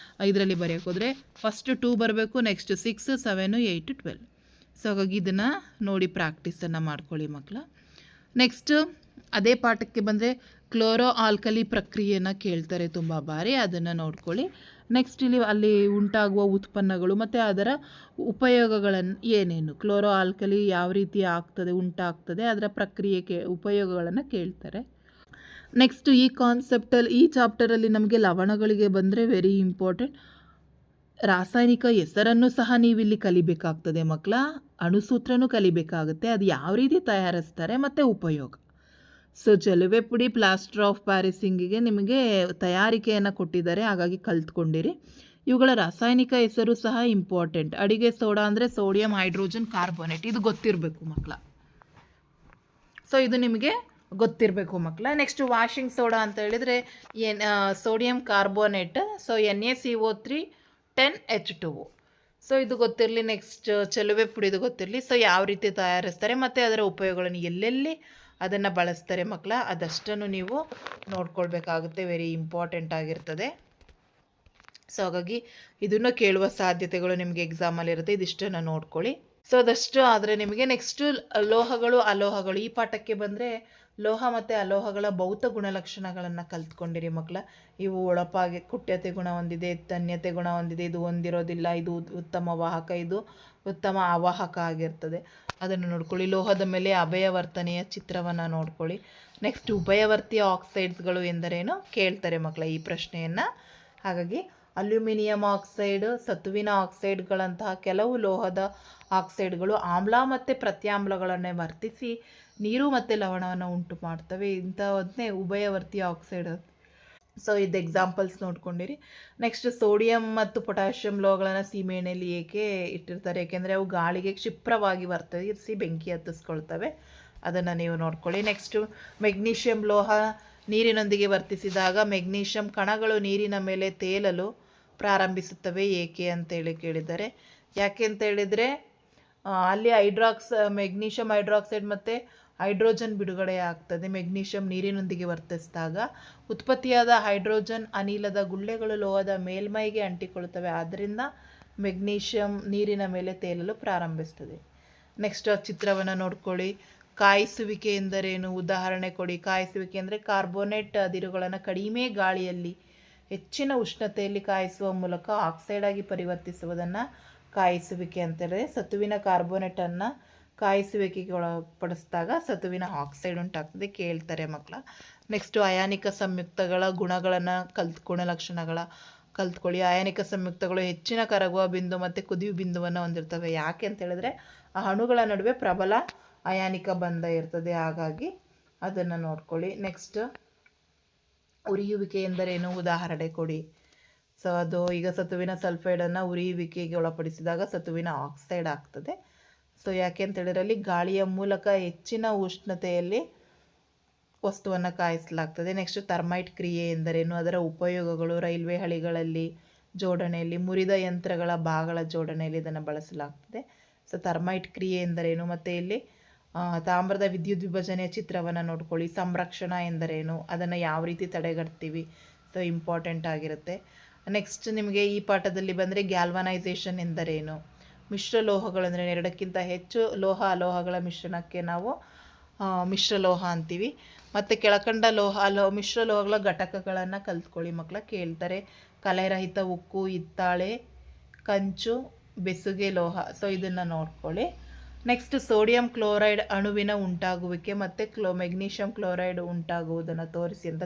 ಇದರಲ್ಲಿ ಬರೆಯೋಕೆ ಹೋದರೆ ಫಸ್ಟ್ 2 ಬರಬೇಕು, ನೆಕ್ಸ್ಟ್ 6 7 8 12. ಸೊ ಹಾಗಾಗಿ ಇದನ್ನು ನೋಡಿ ಪ್ರಾಕ್ಟೀಸನ್ನು ಮಾಡ್ಕೊಳ್ಳಿ ಮಕ್ಕಳ. ನೆಕ್ಸ್ಟ್ ಅದೇ ಪಾಠಕ್ಕೆ ಬಂದರೆ ಕ್ಲೋರೋ ಆಲ್ಕಲಿ ಪ್ರಕ್ರಿಯೆಯನ್ನು ಕೇಳ್ತಾರೆ ತುಂಬ ಬಾರಿ, ಅದನ್ನು ನೋಡ್ಕೊಳ್ಳಿ. ನೆಕ್ಸ್ಟ್ ಇಲ್ಲಿ ಅಲ್ಲಿ ಉಂಟಾಗುವ ಉತ್ಪನ್ನಗಳು ಮತ್ತು ಅದರ ಉಪಯೋಗಗಳನ್ನು ಏನೇನು, ಕ್ಲೋರೋ ಆಲ್ಕಲಿ ಯಾವ ರೀತಿ ಆಗ್ತದೆ ಉಂಟಾಗ್ತದೆ, ಅದರ ಪ್ರಕ್ರಿಯೆ ಉಪಯೋಗಗಳನ್ನು ಕೇಳ್ತಾರೆ. ನೆಕ್ಸ್ಟ್ ಈ ಕಾನ್ಸೆಪ್ಟಲ್ಲಿ ಈ ಚಾಪ್ಟರಲ್ಲಿ ನಮಗೆ ಲವಣಗಳಿಗೆ ಬಂದರೆ ವೆರಿ ಇಂಪಾರ್ಟೆಂಟ್. ರಾಸಾಯನಿಕ ಹೆಸರನ್ನು ಸಹ ನೀವಿಲ್ಲಿ ಕಲಿಬೇಕಾಗ್ತದೆ ಮಕ್ಕಳ, ಅಣುಸೂತ್ರನೂ ಕಲಿಬೇಕಾಗುತ್ತೆ, ಅದು ಯಾವ ರೀತಿ ತಯಾರಿಸ್ತಾರೆ ಮತ್ತು ಉಪಯೋಗ. ಸೊ ಚೆಲುವೆ ಪುಡಿ ಪ್ಲಾಸ್ಟರ್ ಆಫ್ ಪ್ಯಾರಿಸಿಂಗಿಗೆ ನಿಮಗೆ ತಯಾರಿಕೆಯನ್ನು ಕೊಟ್ಟಿದ್ದಾರೆ, ಹಾಗಾಗಿ ಕಲ್ತ್ಕೊಂಡಿರಿ. ಇವುಗಳ ರಾಸಾಯನಿಕ ಹೆಸರು ಸಹ ಇಂಪಾರ್ಟೆಂಟ್. ಅಡಿಗೆ ಸೋಡಾ ಅಂದರೆ ಸೋಡಿಯಂ ಹೈಡ್ರೋಜನ್ ಕಾರ್ಬೋನೇಟ್, ಇದು ಗೊತ್ತಿರಬೇಕು ಮಕ್ಕಳ. ಸೊ ಇದು ನಿಮಗೆ ಗೊತ್ತಿರಬೇಕು ಮಕ್ಕಳ. ನೆಕ್ಸ್ಟ್ ವಾಷಿಂಗ್ ಸೋಡಾ ಅಂತ ಹೇಳಿದರೆ sodium carbonate. So NaCO3 10H2O. So ಇದು ಗೊತ್ತಿರಲಿ. ನೆಕ್ಸ್ಟ್ ಚೆಲುವೆ ಪುಡಿದು ಗೊತ್ತಿರಲಿ. ಸೊ ಯಾವ ರೀತಿ ತಯಾರಿಸ್ತಾರೆ ಮತ್ತು ಅದರ ಉಪಯೋಗಗಳನ್ನು ಎಲ್ಲೆಲ್ಲಿ ಅದನ್ನು ಬಳಸ್ತಾರೆ ಮಕ್ಕಳ, ಅದಷ್ಟನ್ನು ನೀವು ನೋಡ್ಕೊಳ್ಬೇಕಾಗುತ್ತೆ, ವೆರಿ ಇಂಪಾರ್ಟೆಂಟ್ ಆಗಿರ್ತದೆ. ಸೊ ಹಾಗಾಗಿ ಇದನ್ನು ಕೇಳುವ ಸಾಧ್ಯತೆಗಳು ನಿಮಗೆ ಎಕ್ಸಾಮಲ್ಲಿರುತ್ತೆ, ಇದಿಷ್ಟನ್ನು ನೋಡ್ಕೊಳ್ಳಿ. ಸೊ ಅದಷ್ಟು ಆದರೆ ನಿಮಗೆ ನೆಕ್ಸ್ಟು ಲೋಹಗಳು ಅಲೋಹಗಳು ಈ ಪಾಠಕ್ಕೆ ಬಂದರೆ ಲೋಹ ಮತ್ತು ಅಲೋಹಗಳ ಭೌತ ಗುಣಲಕ್ಷಣಗಳನ್ನು ಕಲ್ತ್ಕೊಂಡಿರಿ ಮಕ್ಕಳ. ಇವು ಒಳಪಾಗಿ ಕುಟ್ಯತೆ ಗುಣ ಹೊಂದಿದೆ, ತನ್ಯತೆ ಗುಣ ಹೊಂದಿದೆ, ಇದು ಹೊಂದಿರೋದಿಲ್ಲ, ಇದು ಉತ್ತಮ ವಾಹಕ, ಇದು ಉತ್ತಮ ಅವಾಹಕ ಆಗಿರ್ತದೆ, ಅದನ್ನು ನೋಡ್ಕೊಳ್ಳಿ. ಲೋಹದ ಮೇಲೆ ಅಭಯವರ್ತನೆಯ ಚಿತ್ರವನ್ನು ನೋಡ್ಕೊಳ್ಳಿ. ನೆಕ್ಸ್ಟ್ ಉಭಯವರ್ತಿ ಆಕ್ಸೈಡ್ಸ್ಗಳು ಎಂದರೇನು ಕೇಳ್ತಾರೆ ಮಕ್ಕಳ ಈ ಪ್ರಶ್ನೆಯನ್ನು. ಹಾಗಾಗಿ ಅಲ್ಯೂಮಿನಿಯಂ ಆಕ್ಸೈಡ್, ಸತುವಿನ ಆಕ್ಸೈಡ್ಗಳಂತಹ ಕೆಲವು ಲೋಹದ ಆಕ್ಸೈಡ್ಗಳು ಆಮ್ಲ ಮತ್ತು ಪ್ರತ್ಯಾಮ್ಲಗಳನ್ನೇ ವರ್ತಿಸಿ ನೀರು ಮತ್ತು ಲವಣವನ್ನು ಉಂಟು ಮಾಡ್ತವೆ. ಇಂಥವನ್ನೇ ಉಭಯವರ್ತಿ ಆಕ್ಸೈಡ್. ಸೊ ಇದು ಎಕ್ಸಾಂಪಲ್ಸ್ ನೋಡ್ಕೊಂಡಿರಿ. ನೆಕ್ಸ್ಟ್ ಸೋಡಿಯಂ ಮತ್ತು ಪೊಟ್ಯಾಷಿಯಂ ಲೋಹಗಳನ್ನು ಸೀಮೆಎಣ್ಣೆಯಲ್ಲಿ ಏಕೆ ಇಟ್ಟಿರ್ತಾರೆ, ಏಕೆಂದರೆ ಅವು ಗಾಳಿಗೆ ಕ್ಷಿಪ್ರವಾಗಿ ವರ್ತಿಸಿ ಬೆಂಕಿ ಹತ್ತಿಸ್ಕೊಳ್ತವೆ, ಅದನ್ನು ನೀವು ನೋಡ್ಕೊಳ್ಳಿ. ನೆಕ್ಸ್ಟು ಮೆಗ್ನೀಷಿಯಂ ಲೋಹ ನೀರಿನೊಂದಿಗೆ ವರ್ತಿಸಿದಾಗ ಮೆಗ್ನೀಷಿಯಂ ಕಣಗಳು ನೀರಿನ ಮೇಲೆ ತೇಲಲು ಪ್ರಾರಂಭಿಸುತ್ತವೆ ಏಕೆ ಅಂತೇಳಿ ಕೇಳಿದ್ದಾರೆ. ಯಾಕೆ ಅಂತ ಹೇಳಿದರೆ ಅಲ್ಲಿ ಮೆಗ್ನೀಷಿಯಂ ಹೈಡ್ರಾಕ್ಸೈಡ್ ಮತ್ತು ಹೈಡ್ರೋಜನ್ ಬಿಡುಗಡೆ ಆಗ್ತದೆ. ಮೆಗ್ನೀಷಿಯಂ ನೀರಿನೊಂದಿಗೆ ವರ್ತಿಸಿದಾಗ ಉತ್ಪತ್ತಿಯಾದ ಹೈಡ್ರೋಜನ್ ಅನಿಲದ ಗುಳ್ಳೆಗಳು ಲೋಹದ ಮೇಲ್ಮೈಗೆ ಅಂಟಿಕೊಳ್ಳುತ್ತವೆ. ಆದ್ದರಿಂದ ಮೆಗ್ನೀಷಿಯಂ ನೀರಿನ ಮೇಲೆ ತೇಲಲು ಪ್ರಾರಂಭಿಸ್ತದೆ. ನೆಕ್ಸ್ಟ್ ಚಿತ್ರವನ್ನು ನೋಡ್ಕೊಳ್ಳಿ. ಕಾಯಿಸುವಿಕೆ ಎಂದರೇನು? ಉದಾಹರಣೆ ಕೊಡಿ. ಕಾಯಿಸುವಿಕೆ ಅಂದರೆ ಕಾರ್ಬೋನೇಟ್ ಅದಿರುಗಳನ್ನು ಕಡಿಮೆ ಗಾಳಿಯಲ್ಲಿ ಹೆಚ್ಚಿನ ಉಷ್ಣತೆಯಲ್ಲಿ ಕಾಯಿಸುವ ಮೂಲಕ ಆಕ್ಸೈಡ್ ಆಗಿ ಪರಿವರ್ತಿಸುವುದನ್ನು ಕಾಯಿಸುವಿಕೆ ಅಂತೇಳಿದ್ರೆ, ಸತುವಿನ ಕಾರ್ಬೋನೇಟನ್ನು ಕಾಯಿಸುವಿಕೆಗೆ ಒಳಪಡಿಸಿದಾಗ ಸತುವಿನ ಆಕ್ಸೈಡ್ ಉಂಟಾಗ್ತದೆ. ಕೇಳ್ತಾರೆ ಮಕ್ಕಳ. ನೆಕ್ಸ್ಟು ಅಯಾನಿಕ ಸಂಯುಕ್ತಗಳ ಗುಣಗಳನ್ನು ಗುಣಲಕ್ಷಣಗಳ ಕಲ್ತ್ಕೊಳ್ಳಿ. ಅಯಾನಿಕ ಸಂಯುಕ್ತಗಳು ಹೆಚ್ಚಿನ ಕರಗುವ ಬಿಂದು ಮತ್ತು ಕುದಿಯುವ ಬಿಂದುವನ್ನು ಹೊಂದಿರ್ತವೆ. ಯಾಕೆ ಅಂತ ಹೇಳಿದ್ರೆ ಆ ಅಣುಗಳ ನಡುವೆ ಪ್ರಬಲ ಅಯಾನಿಕ ಬಂಧ ಇರ್ತದೆ, ಹಾಗಾಗಿ ಅದನ್ನು ನೋಡ್ಕೊಳ್ಳಿ. ನೆಕ್ಸ್ಟ್ ಉರಿಯುವಿಕೆ ಎಂದರೇನು? ಉದಾಹರಣೆ ಕೊಡಿ. ಸೊ ಅದು ಈಗ ಸತುವಿನ ಸಲ್ಫೈಡನ್ನು ಉರಿಯುವಿಕೆಗೆ ಒಳಪಡಿಸಿದಾಗ ಸತುವಿನ ಆಕ್ಸೈಡ್ ಆಗ್ತದೆ. ಸೊ ಯಾಕೆ ಅಂತ ಹೇಳಿದ್ರೆ ಅಲ್ಲಿ ಗಾಳಿಯ ಮೂಲಕ ಹೆಚ್ಚಿನ ಉಷ್ಣತೆಯಲ್ಲಿ ವಸ್ತುವನ್ನು ಕಾಯಿಸಲಾಗ್ತದೆ. ನೆಕ್ಸ್ಟ್ ಥರ್ಮೈಟ್ ಕ್ರಿಯೆ ಎಂದರೇನು? ಅದರ ಉಪಯೋಗಗಳು. ರೈಲ್ವೆ ಹಳಿಗಳಲ್ಲಿ ಜೋಡಣೆಯಲ್ಲಿ, ಮುರಿದ ಯಂತ್ರಗಳ ಭಾಗಗಳ ಜೋಡಣೆಯಲ್ಲಿ ಇದನ್ನು ಬಳಸಲಾಗ್ತದೆ. ಸೊ ಥರ್ಮೈಟ್ ಕ್ರಿಯೆ ಎಂದರೇನು? ಮತ್ತು ಇಲ್ಲಿ ತಾಮ್ರದ ವಿದ್ಯುತ್ ವಿಭಜನೆಯ ಚಿತ್ರವನ್ನು ನೋಡ್ಕೊಳ್ಳಿ. ಸಂರಕ್ಷಣಾ ಎಂದರೇನು? ಅದನ್ನು ಯಾವ ರೀತಿ ತಡೆಗಟ್ತೀವಿ? ಸೊ ಇಂಪಾರ್ಟೆಂಟ್ ಆಗಿರುತ್ತೆ. ನೆಕ್ಸ್ಟ್ ನಿಮಗೆ ಈ ಪಾಠದಲ್ಲಿ ಬಂದರೆ ಗ್ಯಾಲ್ವನೈಸೇಷನ್ ಎಂದರೇನು? ಮಿಶ್ರ ಲೋಹಗಳಂದರೆ ಎರಡಕ್ಕಿಂತ ಹೆಚ್ಚು ಲೋಹ ಅಲೋಹಗಳ ಮಿಶ್ರಣಕ್ಕೆ ನಾವು ಮಿಶ್ರಲೋಹ ಅಂತೀವಿ. ಮತ್ತು ಕೆಳಕಂಡ ಮಿಶ್ರ ಲೋಹಗಳ ಘಟಕಗಳನ್ನು ಕಲ್ತ್ಕೊಳ್ಳಿ ಮಕ್ಕಳ. ಕೇಳ್ತಾರೆ. ಕಲೆರಹಿತ ಉಕ್ಕು, ಹಿತ್ತಾಳೆ, ಕಂಚು, ಬೆಸುಗೆ ಲೋಹ. ಸೊ ಇದನ್ನು ನೋಡ್ಕೊಳ್ಳಿ. ನೆಕ್ಸ್ಟ್ ಸೋಡಿಯಂ ಕ್ಲೋರೈಡ್ ಅಣುವಿನ ಉಂಟಾಗುವಿಕೆ ಮತ್ತು ಮೆಗ್ನೀಷಿಯಂ ಕ್ಲೋರೈಡ್ ಉಂಟಾಗುವುದನ್ನು ತೋರಿಸಿ ಅಂತ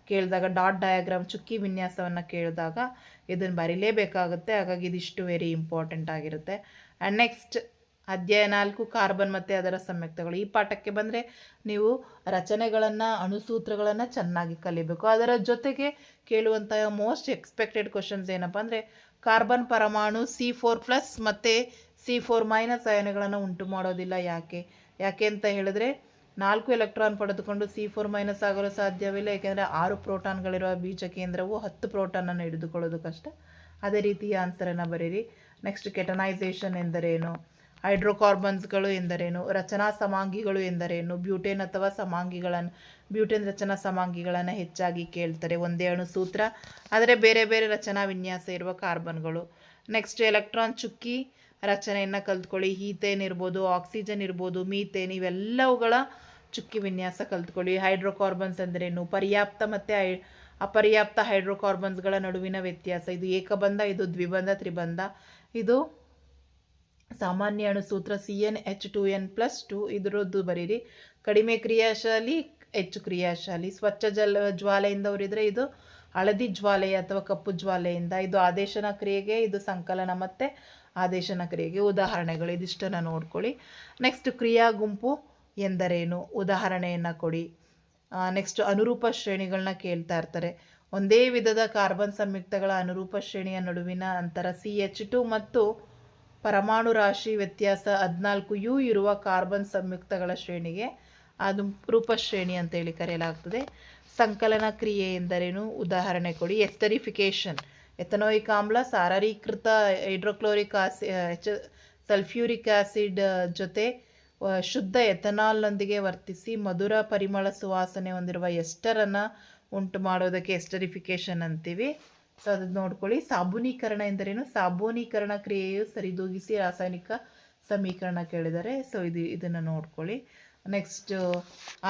ಕೇಳಿದಾಗ ಡಾಟ್ ಡಯಾಗ್ರಾಮ್ ಚುಕ್ಕಿ ವಿನ್ಯಾಸವನ್ನು ಕೇಳಿದಾಗ ಇದನ್ನು ಬರೀಲೇಬೇಕಾಗುತ್ತೆ. ಹಾಗಾಗಿ ಇದಿಷ್ಟು ವೆರಿ ಇಂಪಾರ್ಟೆಂಟ್ ಆಗಿರುತ್ತೆ. ಆ್ಯಂಡ್ ನೆಕ್ಸ್ಟ್ ಅಧ್ಯಾಯ 4 ಕಾರ್ಬನ್ ಮತ್ತು ಅದರ ಸಂಯುಕ್ತಗಳು. ಈ ಪಾಠಕ್ಕೆ ಬಂದರೆ ನೀವು ರಚನೆಗಳನ್ನು ಅಣುಸೂತ್ರಗಳನ್ನು ಚೆನ್ನಾಗಿ ಕಲಿಬೇಕು. ಅದರ ಜೊತೆಗೆ ಕೇಳುವಂತಹ ಮೋಸ್ಟ್ ಎಕ್ಸ್ಪೆಕ್ಟೆಡ್ ಕ್ವಶನ್ಸ್ ಏನಪ್ಪ ಅಂದರೆ ಕಾರ್ಬನ್ ಪರಮಾಣು C4+ ಮತ್ತು C4- ಅಯಾನುಗಳನ್ನು ಉಂಟು ಮಾಡೋದಿಲ್ಲ. ಯಾಕೆ ಅಂತ ಹೇಳಿದ್ರೆ 4 ಎಲೆಕ್ಟ್ರಾನ್ ಪಡೆದುಕೊಂಡು C4- ಆಗಲು ಸಾಧ್ಯವಿಲ್ಲ. ಏಕೆಂದರೆ 6 ಪ್ರೋಟಾನ್ಗಳಿರುವ ಬೀಜ ಕೇಂದ್ರವು 10 ಪ್ರೋಟಾನನ್ನು ಹಿಡಿದುಕೊಳ್ಳೋದು ಕಷ್ಟ. ಅದೇ ರೀತಿ ಆನ್ಸರನ್ನು ಬರೀರಿ. ನೆಕ್ಸ್ಟ್ ಕೆಟನೈಸೇಷನ್ ಎಂದರೇನು? ಹೈಡ್ರೋಕಾರ್ಬನ್ಸ್ಗಳು ಎಂದರೇನು? ರಚನಾ ಸಮಾಂಗಿಗಳು ಎಂದರೇನು? ಬ್ಯೂಟೇನ್ ಅಥವಾ ಬ್ಯೂಟೇನ್ ರಚನಾ ಸಮಾಂಗಿಗಳನ್ನು ಹೆಚ್ಚಾಗಿ ಕೇಳ್ತಾರೆ. ಒಂದೇ ಅಣು ಸೂತ್ರ ಆದರೆ ಬೇರೆ ಬೇರೆ ರಚನಾ ವಿನ್ಯಾಸ ಇರುವ ಕಾರ್ಬನ್ಗಳು. ನೆಕ್ಸ್ಟ್ ಎಲೆಕ್ಟ್ರಾನ್ ಚುಕ್ಕಿ ರಚನೆಯನ್ನು ಕಲ್ತ್ಕೊಳ್ಳಿ. ಈಥೇನ್ ಇರ್ಬೋದು, ಆಕ್ಸಿಜನ್ ಇರ್ಬೋದು, ಮೀಥೇನ್, ಇವೆಲ್ಲವುಗಳ ಚುಕ್ಕಿ ವಿನ್ಯಾಸ ಕಲ್ತ್ಕೊಳ್ಳಿ. ಹೈಡ್ರೋಕಾರ್ಬನ್ಸ್ ಅಂದ್ರೇನು? ಪರ್ಯಾಪ್ತ ಮತ್ತು ಅಪರ್ಯಾಪ್ತ ಹೈಡ್ರೋಕಾರ್ಬನ್ಸ್ಗಳ ನಡುವಿನ ವ್ಯತ್ಯಾಸ. ಇದು ಏಕಬಂಧ, ಇದು ದ್ವಿಬಂಧ, ತ್ರಿಬಂಧ. ಇದು ಸಾಮಾನ್ಯ ಅಣುಸೂತ್ರ CnH2n+2. ಇದರದ್ದು ಬರೀರಿ. ಕಡಿಮೆ ಕ್ರಿಯಾಶಾಲಿ, ಹೆಚ್ಚು ಕ್ರಿಯಾಶಾಲಿ. ಸ್ವಚ್ಛ ಜ್ವಾಲೆಯಿಂದ ಉರಿದರೆ ಇದು ಹಳದಿ ಜ್ವಾಲೆ ಅಥವಾ ಕಪ್ಪು ಜ್ವಾಲೆಯಿಂದ. ಇದು ಆದೇಶನ ಕ್ರಿಯೆಗೆ, ಇದು ಸಂಕಲನ ಮತ್ತು ಆದೇಶನ ಕ್ರಿಯೆಗೆ ಉದಾಹರಣೆಗಳು. ಇದಿಷ್ಟನ್ನು ನೋಡ್ಕೊಳ್ಳಿ. ನೆಕ್ಸ್ಟ್ ಕ್ರಿಯಾ ಗುಂಪು ಎಂದರೇನು? ಉದಾಹರಣೆಯನ್ನು ಕೊಡಿ. ನೆಕ್ಸ್ಟ್ ಅನುರೂಪ ಶ್ರೇಣಿಗಳನ್ನ ಕೇಳ್ತಾ ಇರ್ತಾರೆ. ಒಂದೇ ವಿಧದ ಕಾರ್ಬನ್ ಸಂಯುಕ್ತಗಳ ಅನುರೂಪ ಶ್ರೇಣಿಯ ನಡುವಿನ ಅಂತರ CH2 ಮತ್ತು ಪರಮಾಣು ರಾಶಿ ವ್ಯತ್ಯಾಸ 14U ಇರುವ ಕಾರ್ಬನ್ ಸಂಯುಕ್ತಗಳ ಶ್ರೇಣಿಗೆ ಅದು ರೂಪಶ್ರೇಣಿ ಅಂತೇಳಿ ಕರೆಯಲಾಗ್ತದೆ. ಸಂಕಲನ ಕ್ರಿಯೆ ಎಂದರೇನು? ಉದಾಹರಣೆ ಕೊಡಿ. ಎಸ್ಟರಿಫಿಕೇಷನ್, ಎಥನೋಯಿಕ್ ಆಮ್ಲ ಸಾರರೀಕೃತ ಹೈಡ್ರೋಕ್ಲೋರಿಕ್ ಸಲ್ಫ್ಯೂರಿಕ್ ಆಸಿಡ್ ಜೊತೆ ಶುದ್ಧ ಎಥನಾಲ್ನೊಂದಿಗೆ ವರ್ತಿಸಿ ಮಧುರ ಪರಿಮಳ ಸುವಾಸನೆ ಹೊಂದಿರುವ ಎಸ್ಟರನ್ನು ಉಂಟು ಮಾಡೋದಕ್ಕೆ ಎಸ್ಟರಿಫಿಕೇಷನ್ ಅಂತೀವಿ. ಸೊ ಅದು ನೋಡ್ಕೊಳ್ಳಿ. ಸಾಬೂನೀಕರಣ ಎಂದರೇನು? ಸಾಬೂನೀಕರಣ ಕ್ರಿಯೆಯು ಸರಿದೂಗಿಸಿ ರಾಸಾಯನಿಕ ಸಮೀಕರಣ ಕೇಳಿದ್ದಾರೆ. ಸೊ ಇದನ್ನು ನೋಡ್ಕೊಳ್ಳಿ. ನೆಕ್ಸ್ಟ್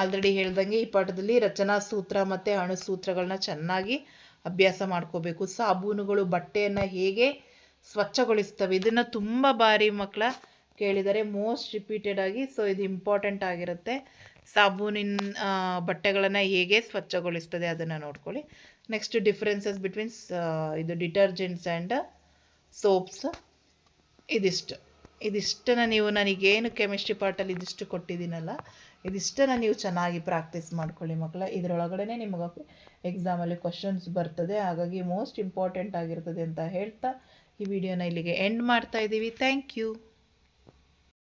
ಆಲ್ರೆಡಿ ಹೇಳ್ದಂಗೆ ಈ ಪಾಠದಲ್ಲಿ ರಚನಾ ಸೂತ್ರ ಮತ್ತು ಅಣುಸೂತ್ರಗಳನ್ನ ಚೆನ್ನಾಗಿ ಅಭ್ಯಾಸ ಮಾಡ್ಕೋಬೇಕು. ಸಾಬೂನುಗಳು ಬಟ್ಟೆಯನ್ನು ಹೇಗೆ ಸ್ವಚ್ಛಗೊಳಿಸ್ತವೆ, ಇದನ್ನು ತುಂಬ ಬಾರಿ ಮಕ್ಕಳ ಕೇಳಿದರೆ ಮೋಸ್ಟ್ ರಿಪೀಟೆಡ್ ಆಗಿ. ಸೊ ಇದು ಇಂಪಾರ್ಟೆಂಟ್ ಆಗಿರುತ್ತೆ. ಸಾಬೂನಿನ ಬಟ್ಟೆಗಳನ್ನು ಹೇಗೆ ಸ್ವಚ್ಛಗೊಳಿಸ್ತದೆ ಅದನ್ನು ನೋಡ್ಕೊಳ್ಳಿ. ನೆಕ್ಸ್ಟ್ ಡಿಫ್ರೆನ್ಸಸ್ ಬಿಟ್ವೀನ್ ಇದು ಡಿಟರ್ಜೆಂಟ್ಸ್ ಆ್ಯಂಡ್ ಸೋಪ್ಸ್. ಇದಿಷ್ಟನ್ನು ನೀವು ನನಗೇನು ಕೆಮಿಸ್ಟ್ರಿ ಪಾರ್ಟಲ್ಲಿ ಇದಿಷ್ಟು ಕೊಟ್ಟಿದ್ದೀನಲ್ಲ, ಇದಿಷ್ಟನ್ನು ನೀವು ಚೆನ್ನಾಗಿ ಪ್ರಾಕ್ಟೀಸ್ ಮಾಡ್ಕೊಳ್ಳಿ ಮಕ್ಕಳ. ಇದರೊಳಗಡೆ ನಿಮಗೆ ಎಕ್ಸಾಮಲ್ಲಿ ಕ್ವಶನ್ಸ್ ಬರ್ತದೆ. ಹಾಗಾಗಿ ಮೋಸ್ಟ್ ಇಂಪಾರ್ಟೆಂಟ್ ಆಗಿರ್ತದೆ ಅಂತ ಹೇಳ್ತಾ ಈ ವಿಡಿಯೋನ ಇಲ್ಲಿಗೆ ಎಂಡ್ ಮಾಡ್ತಾ ಇದ್ದೀವಿ. Thank you.